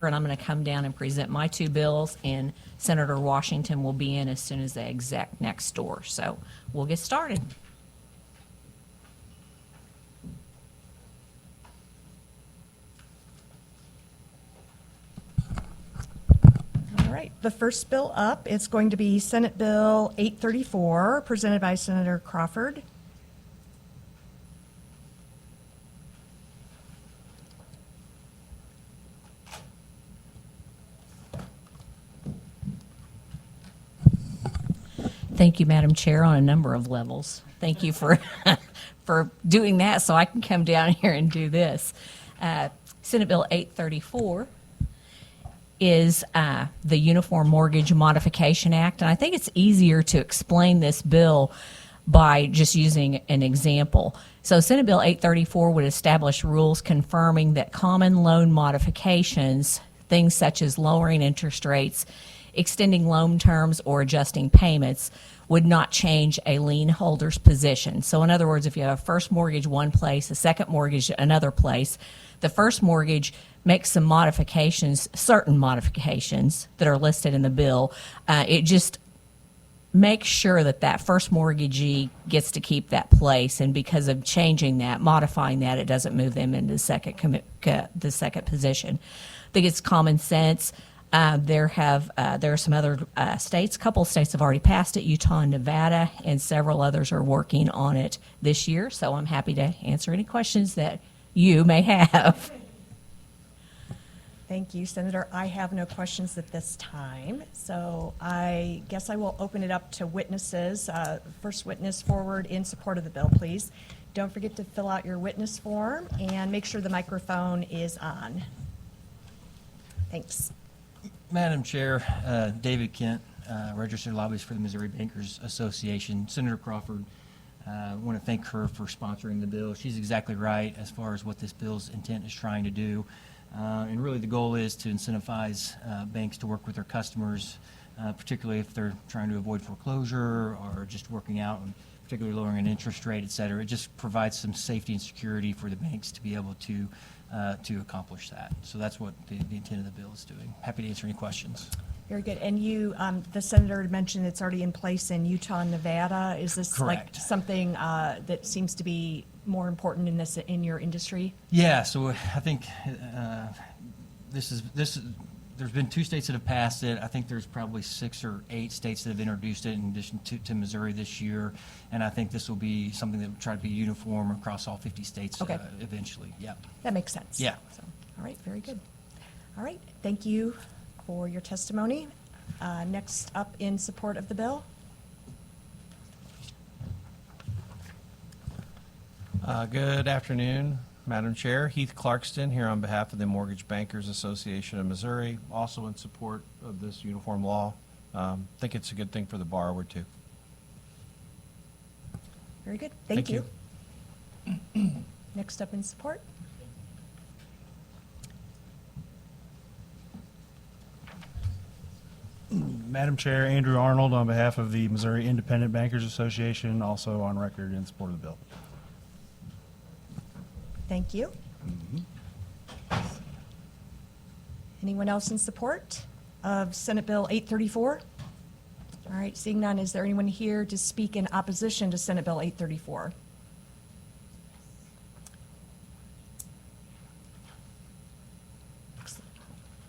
and I'm going to come down and present my two bills, and Senator Washington will be in as soon as the exec next door. So we'll get started. All right, the first bill up is going to be Senate Bill 834, presented by Senator Crawford. Thank you, Madam Chair, on a number of levels. Thank you for for doing that so I can come down here and do this. Senate Bill 834 is the Uniform Mortgage Modification Act, and I think it's easier to explain this bill by just using an example. So Senate Bill 834 would establish rules confirming that common loan modifications, things such as lowering interest rates, extending loan terms, or adjusting payments, would not change a lien holder's position. So in other words, if you have a first mortgage one place, a second mortgage another place, the first mortgage makes some modifications, certain modifications that are listed in the bill. It just makes sure that that first mortgagee gets to keep that place, and because of changing that, modifying that, it doesn't move them into the second position. I think it's common sense. There are some other states. A couple of states have already passed it, Utah and Nevada, and several others are working on it this year. So I'm happy to answer any questions that you may have. Thank you, Senator. I have no questions at this time, so I guess I will open it up to witnesses. First witness forward in support of the bill, please. Don't forget to fill out your witness form and make sure the microphone is on. Thanks. Madam Chair, David Kent, registered lobbyist for the Missouri Bankers Association. Senator Crawford, I want to thank her for sponsoring the bill. She's exactly right as far as what this bill's intent is trying to do. And really the goal is to incentivize banks to work with their customers, particularly if they're trying to avoid foreclosure or just working out and particularly lowering an interest rate, et cetera. It just provides some safety and security for the banks to be able to accomplish that. So that's what the intent of the bill is doing. Happy to answer any questions. Very good. And you, the senator mentioned it's already in place in Utah and Nevada. Is this Correct. like something that seems to be more important in your industry? Yeah. So I think there's been 2 states that have passed it. I think there's probably 6 or 8 states that have introduced it in addition to Missouri this year. And I think this will be something that will try to be uniform across all 50 states Okay. Eventually. Yeah. That makes sense. Yeah. So, all right, very good. All right, thank you for your testimony. Next up in support of the bill. Good afternoon, Madam Chair. Heath Clarkston here on behalf of the Mortgage Bankers Association of Missouri, also in support of this uniform law. Think it's a good thing for the borrower, too. Very good, thank you. Next up in support. Madam Chair, Andrew Arnold on behalf of the Missouri Independent Bankers Association, also on record in support of the bill. Thank you. Anyone else in support of Senate Bill 834? All right, seeing none, is there anyone here to speak in opposition to Senate Bill 834?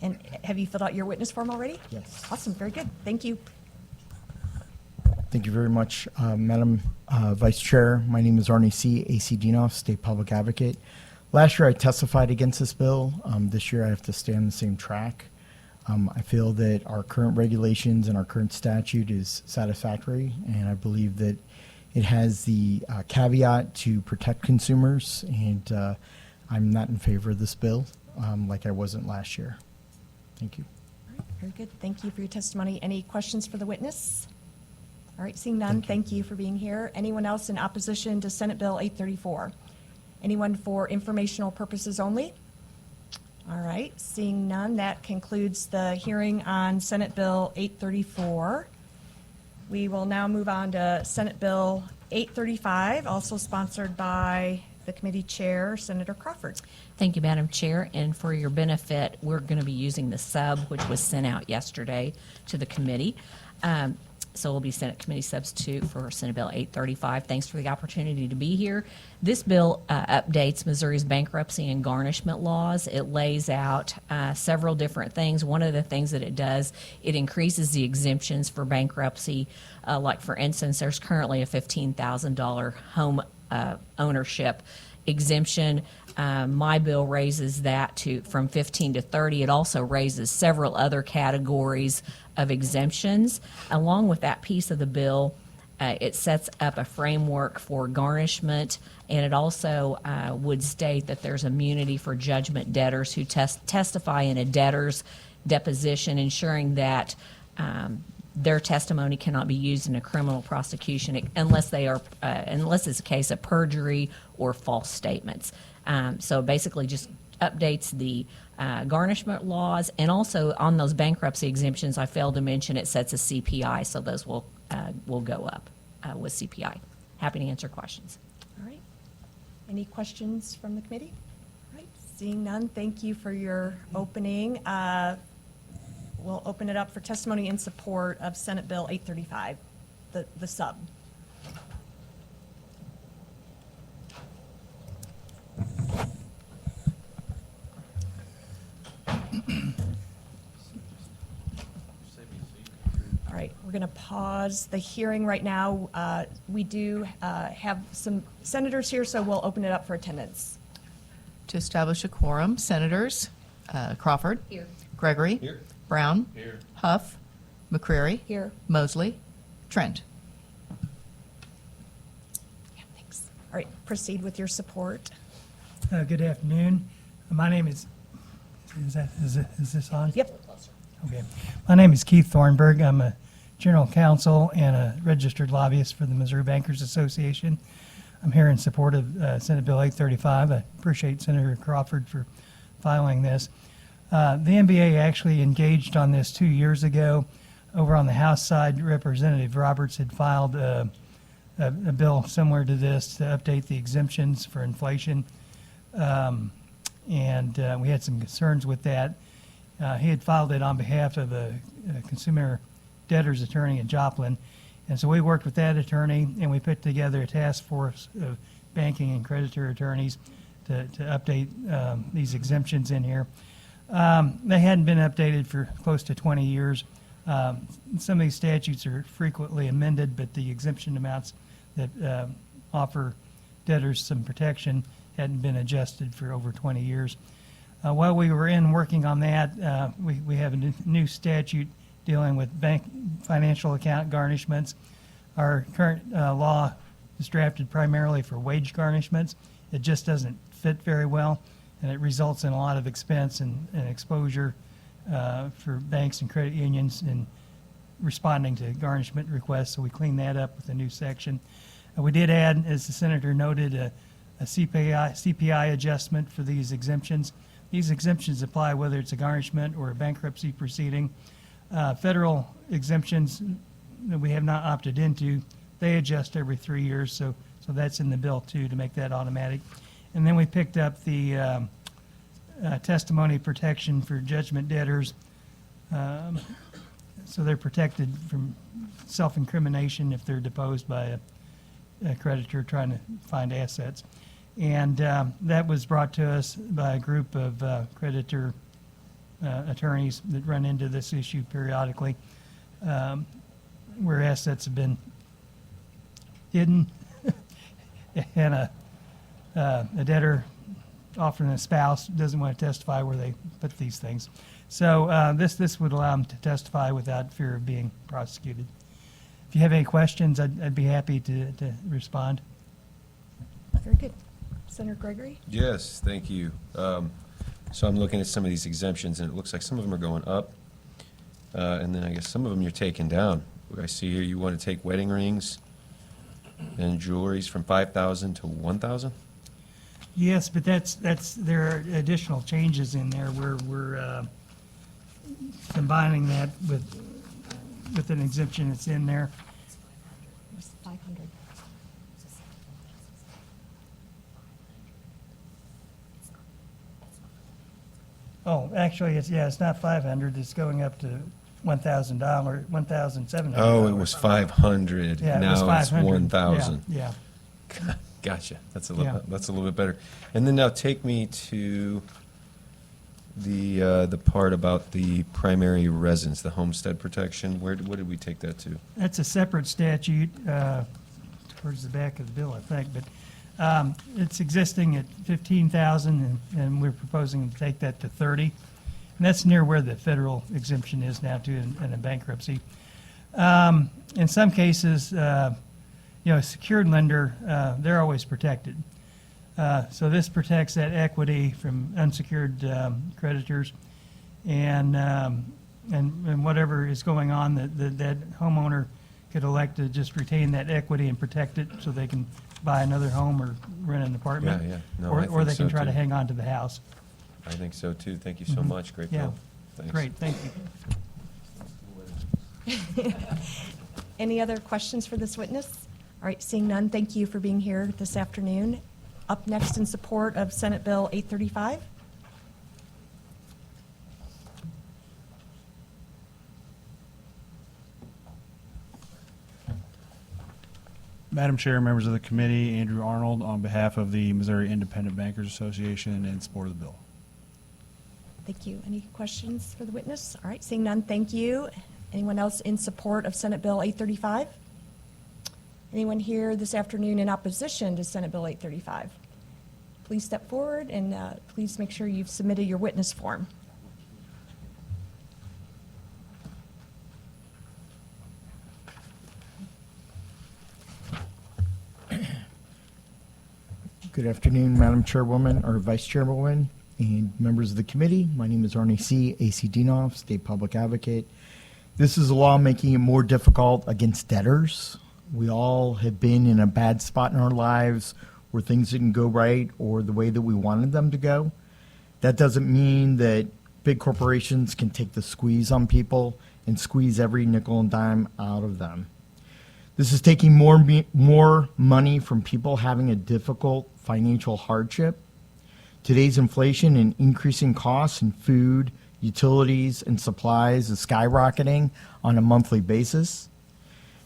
And have you filled out your witness form already? Yes. Awesome, very good. Thank you. Thank you very much, Madam Vice Chair. My name is Arnie C. A.C. Dinoff, State Public Advocate. Last year I testified against this bill. This year I have to stay on the same track. I feel that our current regulations and our current statute is satisfactory, and I believe that it has the caveat to protect consumers, and I'm not in favor of this bill like I wasn't last year. Thank you. All right, very good. Thank you for your testimony. Any questions for the witness? All right, seeing none, thank you for being here. Anyone else in opposition to Senate Bill 834? Anyone for informational purposes only? All right, seeing none, that concludes the hearing on Senate Bill 834. We will now move on to Senate Bill 835, also sponsored by the committee chair, Senator Crawford. Thank you, Madam Chair. And for your benefit, we're going to be using the sub, which was sent out yesterday to the committee. So we'll be Senate Committee Substitute for Senate Bill 835. Thanks for the opportunity to be here. This bill updates Missouri's bankruptcy and garnishment laws. It lays out several different things. One of the things that it does, it increases the exemptions for bankruptcy. Like, for instance, there's currently a $15,000 home ownership exemption. My bill raises that from 15 to 30. It also raises several other categories of exemptions. Along with that piece of the bill, it sets up a framework for garnishment, and it also would state that there's immunity for judgment debtors who testify in a debtor's deposition, ensuring that their testimony cannot be used in a criminal prosecution unless it's a case of perjury or false statements. So basically just updates the garnishment laws, and also on those bankruptcy exemptions, I failed to mention it sets a CPI, so those will go up with CPI. Happy to answer questions. All right. Any questions from the committee? All right. Seeing none, thank you for your opening. We'll open it up for testimony in support of Senate Bill 835, the sub. All right, we're going to pause the hearing right now. We do have some senators here, so we'll open it up for attendance. To establish a quorum, Senators Crawford. Here. Gregory. Here. Brown. Here. Huff. McCreary. Here. Mosley. Trent. Yeah, thanks. All right, proceed with your support. Good afternoon. My name is this on? Yep. Okay. My name is Keith Thornburg. I'm a general counsel and a registered lobbyist for the Missouri Bankers Association. I'm here in support of Senate Bill 835. I appreciate Senator Crawford for filing this. The NBA actually engaged on this 2 years ago. Over on the House side, Representative Roberts had filed a bill similar to this to update the exemptions for inflation. And we had some concerns with that. He had filed it on behalf of a consumer debtor's attorney in Joplin. And so we worked with that attorney, and we put together a task force of banking and creditor attorneys to update these exemptions in here. They hadn't been updated for close to 20 years. Some of these statutes are frequently amended, but the exemption amounts that offer debtors some protection hadn't been adjusted for over 20 years. While we were working on that, we have a new statute dealing with bank financial account garnishments. Our current law is drafted primarily for wage garnishments. It just doesn't fit very well, and it results in a lot of expense and exposure for banks and credit unions in responding to garnishment requests, so we cleaned that up with a new section. We did add, as the senator noted, a CPI adjustment for these exemptions. These exemptions apply whether it's a garnishment or a bankruptcy proceeding. Federal exemptions that we have not opted into, they adjust every 3 years, so that's in the bill too, to make that automatic. And then we picked up the testimony protection for judgment debtors, so they're protected from self-incrimination if they're deposed by a creditor trying to find assets. And that was brought to us by a group of creditor attorneys that run into this issue periodically, where assets have been hidden and a debtor, often a spouse, doesn't want to testify where they put these things. So this would allow them to testify without fear of being prosecuted. If you have any questions, I'd be happy to respond. Very good. Senator Gregory? Yes, thank you. So I'm looking at some of these exemptions, and it looks like some of them are going up, and then I guess some of them you're taking down. I see here you want to take wedding rings and jewelries from $5,000 to $1,000? Yes, but there are additional changes in there where we're combining that with an exemption that's in there. It was 500. Oh, actually, it's not 500, it's going up to $1,000, $1,700. Oh, it was 500. Yeah, it was Now it's 500. 1,000. Yeah, Gotcha. That's a Yeah. little bit better. And then now take me to the part about the primary residence, the homestead protection. What did we take that to? that's a separate statute towards the back of the bill, I think, but it's existing at 15,000, and we're proposing to take that to 30. And that's near where the federal exemption is now, too, in a bankruptcy. In some cases, a secured lender, they're always protected. So this protects that equity from unsecured creditors, and whatever is going on, that homeowner could elect to just retain that equity and protect it so they can buy another home or rent an apartment. Yeah. No, Or I or think they can so, try to too. hang on to the house. I think so too. Thank you so much. Great Yeah. bill. Thanks. Great, thank you. Any other questions for this witness? All right, seeing none, thank you for being here this afternoon. Up next in support of Senate Bill 835. Madam Chair, members of the committee, Andrew Arnold on behalf of the Missouri Independent Bankers Association in support of the bill. Thank you. Any questions for the witness? All right, seeing none, thank you. Anyone else in support of Senate Bill 835? Anyone here this afternoon in opposition to Senate Bill 835? Please step forward and please make sure you've submitted your witness form. Good afternoon, Madam Chairwoman or Vice Chairwoman and members of the committee. My name is Arnie C., AC Dinoff, State Public Advocate. This is a law making it more difficult against debtors. We all have been in a bad spot in our lives where things didn't go right or the way that we wanted them to go. That doesn't mean that big corporations can take the squeeze on people and squeeze every nickel and dime out of them. This is taking more money from people having a difficult financial hardship. Today's inflation and increasing costs in food, utilities, and supplies is skyrocketing on a monthly basis.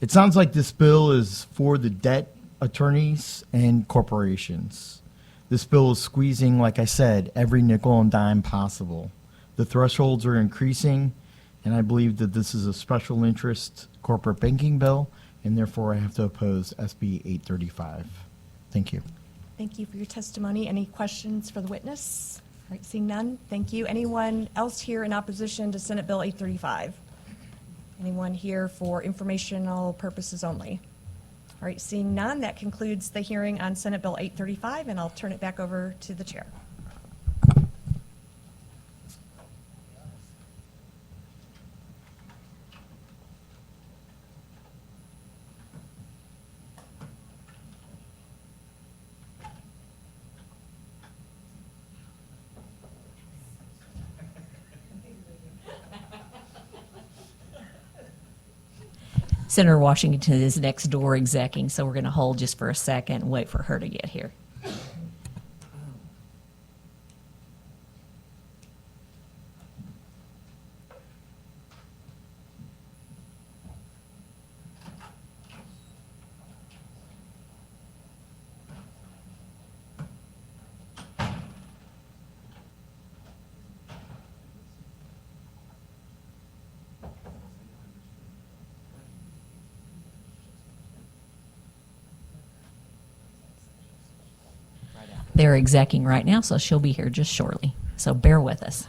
It sounds like this bill is for the debt attorneys and corporations. This bill is squeezing, like I said, every nickel and dime possible. The thresholds are increasing, and I believe that this is a special interest corporate banking bill, and therefore I have to oppose SB 835. Thank you. Thank you for your testimony. Any questions for the witness? All right, seeing none, thank you. Anyone else here in opposition to Senate Bill 835? Anyone here for informational purposes only? All right, seeing none, that concludes the hearing on Senate Bill 835, and I'll turn it back over to the chair. Senator Washington is next door execing, so we're going to hold just for a second and wait for her to get here. They're execing right now, so she'll be here just shortly. So bear with us.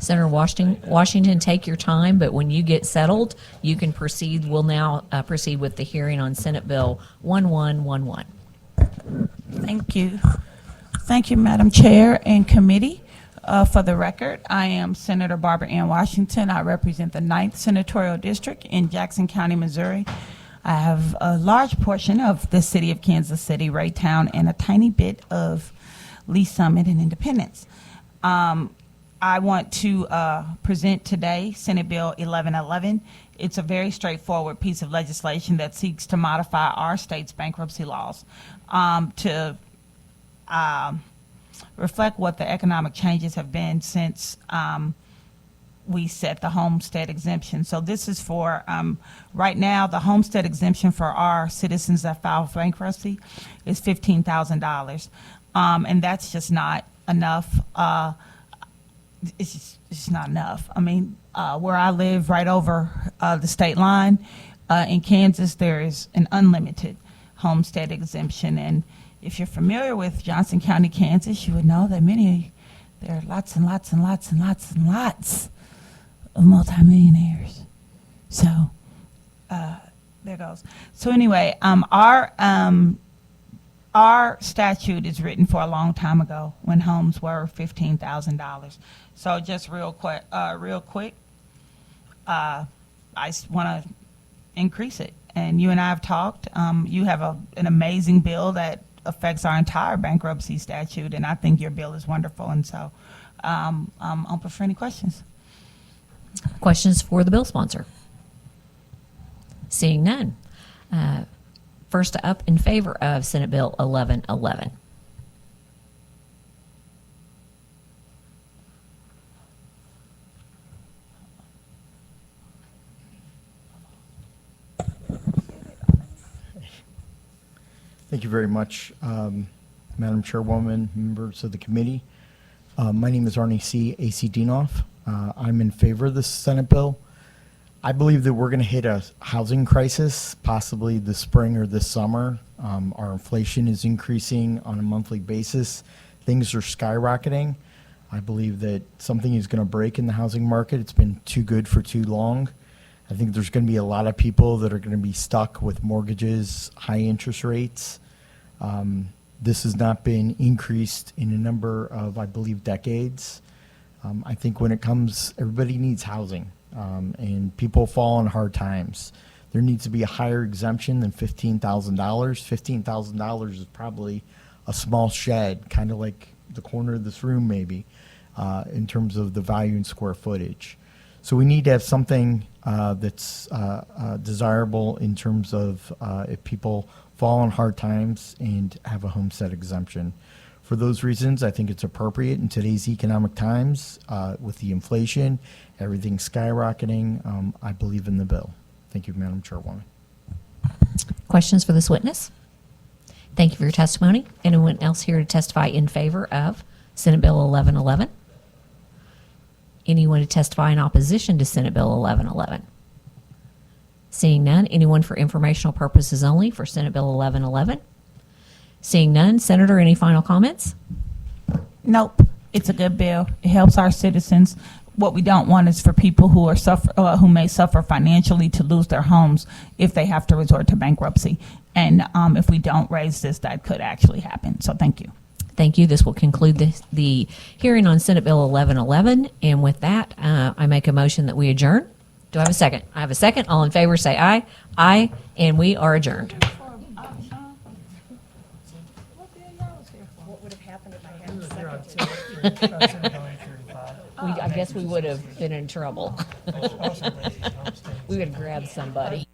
Senator Washington, take your time, but when you get settled, you can proceed. We'll now proceed with the hearing on Senate Bill 1111. Thank you. Thank you, Madam Chair and committee. For the record, I am Senator Barbara Ann Washington. I represent the 9th Senatorial District in Jackson County, Missouri. I have a large portion of the city of Kansas City, Raytown, and a tiny bit of Lee Summit and Independence. I want to present today Senate Bill 1111. It's a very straightforward piece of legislation that seeks to modify our state's bankruptcy laws to reflect what the economic changes have been since we set the homestead exemption. So this is for, right now, the homestead exemption for our citizens that file for bankruptcy is $15,000. And that's just not enough. It's just not enough. I mean, where I live right over the state line in Kansas, there is an unlimited homestead exemption. And if you're familiar with Johnson County, Kansas, you would know that there are lots and lots and lots and lots and lots of multimillionaires. So there goes. So anyway, our statute is written for a long time ago when homes were $15,000. So just real quick, I want to increase it. And you and I have talked. You have an amazing bill that affects our entire bankruptcy statute, and I think your bill is wonderful. And so I'm open for any questions. Questions for the bill sponsor? Seeing none. First up in favor of Senate Bill 1111. Thank you very much, Madam Chairwoman, members of the committee. My name is Arnie C. A.C. Dienoff. I'm in favor of this Senate bill. I believe that we're going to hit a housing crisis, possibly this spring or this summer. Our inflation is increasing on a monthly basis. Things are skyrocketing. I believe that something is going to break in the housing market. It's been too good for too long. I think there's going to be a lot of people that are going to be stuck with mortgages, high interest rates. This has not been increased in a number of, I believe, decades. I think when it comes, everybody needs housing, and people fall on hard times. There needs to be a higher exemption than $15,000. $15,000 is probably a small shed, kind of like the corner of this room maybe, in terms of the value in square footage. So we need to have something that's desirable in terms of if people fall on hard times and have a homestead exemption. For those reasons, I think it's appropriate in today's economic times with the inflation, everything skyrocketing. I believe in the bill. Thank you, Madam Chairwoman. Questions for this witness? Thank you for your testimony. Anyone else here to testify in favor of Senate Bill 1111? Anyone to testify in opposition to Senate Bill 1111? Seeing none, anyone for informational purposes only for Senate Bill 1111? Seeing none, Senator, any final comments? Nope, it's a good bill. It helps our citizens. What we don't want is for people who are who may suffer financially to lose their homes if they have to resort to bankruptcy. And if we don't raise this, that could actually happen. So thank you. Thank you. This will conclude the hearing on Senate Bill 1111. And with that, I make a motion that we adjourn. Do I have a second? I have a second. All in favor say aye. Aye. And we are adjourned. What would have happened if I had a second? I guess we would have been in trouble. We would have grabbed somebody.